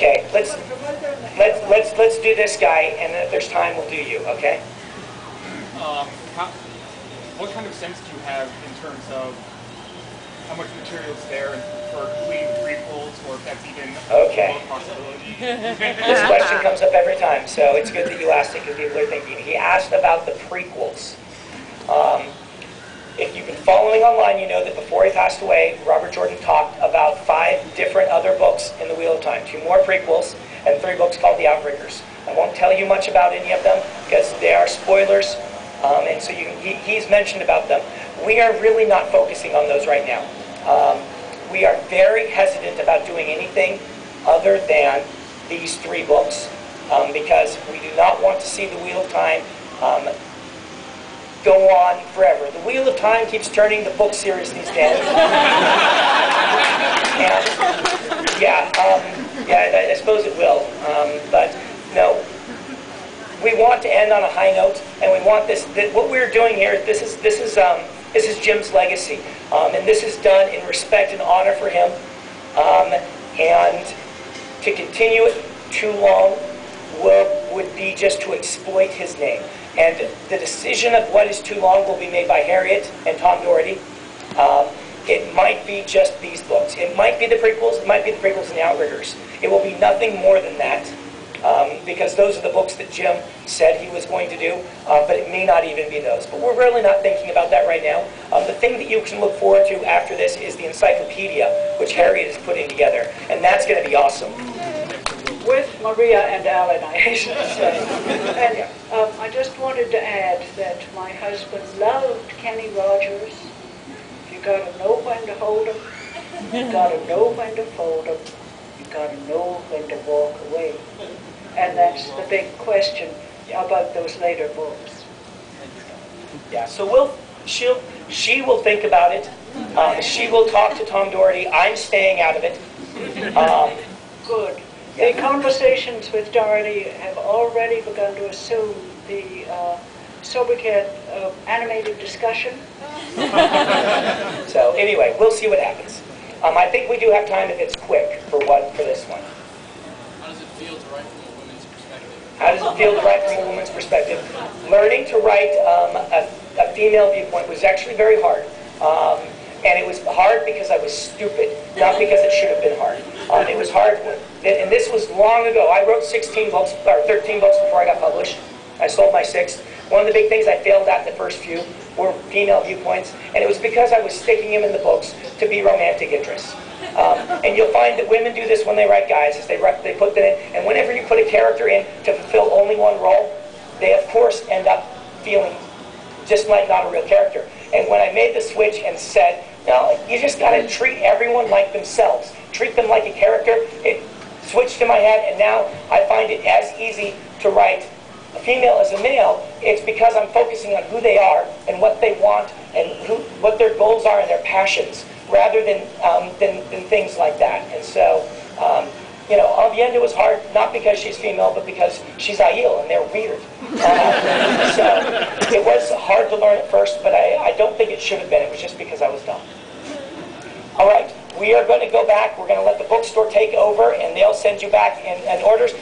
Okay, let's do this guy, and then if there's time, we'll do you. Okay. What kind of sense do you have in terms of how much material is there for completing prequels, or if that's even a possibility? This question comes up every time, so it's good that you asked it because people are thinking. He asked about the prequels. If you've been following online, you know that before he passed away, Robert Jordan talked about 5 different other books in the Wheel of Time, 2 more prequels, and 3 books called The Outriggers. I won't tell you much about any of them because they are spoilers, and so he's mentioned about them. We are really not focusing on those right now. We are very hesitant about doing anything other than these 3 books because we do not want to see the Wheel of Time go on forever. The Wheel of Time keeps turning the book series these days. I suppose it will. But no, we want to end on a high note, and we want this. What we're doing here, this is Jim's legacy, and this is done in respect and honor for him. And to continue it too long would be just to exploit his name. And the decision of what is too long will be made by Harriet and Tom Doherty. It might be just these books. It might be the prequels. It might be the prequels and the Outriggers. It will be nothing more than that, because those are the books that Jim said he was going to do, but it may not even be those. But we're really not thinking about that right now. The thing that you can look forward to after this is the encyclopedia, which Harriet is putting together, and that's going to be awesome. With Maria and Alan, I hasten to say. And I just wanted to add that my husband loved Kenny Rogers. You got to know when to hold him. You got to know when to fold him. You got to know when to walk away. And that's the big question about those later books. Yeah. So she will think about it. She will talk to Tom Doherty. I'm staying out of it. Good. The conversations with Doherty have already begun to assume the sobriquet of animated discussion. So anyway, we'll see what happens. I think we do have time if it's quick for this one. How does it feel to write from a woman's perspective? How does it feel to write from a woman's perspective? Learning to write a female viewpoint was actually very hard. And it was hard because I was stupid, not because it should have been hard. It was hard, and this was long ago. I wrote 16 books, or 13 books before I got published. I sold my 6th. One of the big things I failed at in the first few were female viewpoints, and it was because I was sticking them in the books to be romantic interests. And you'll find that women do this when they write guys, is they put them in, and whenever you put a character in to fulfill only one role, they of course end up feeling just like not a real character. And when I made the switch and said, no, you just got to treat everyone like themselves. Treat them like a character. It switched in my head, and now I find it as easy to write a female as a male. It's because I'm focusing on who they are and what they want and what their goals are and their passions, rather than things like that. And so, on the end it was hard, not because she's female, but because she's Aiel and they're weird. So it was hard to learn at first, but I don't think it should have been. It was just because I was dumb. All right, we are going to go back. We're going to let the bookstore take over, and they'll send you back in orders.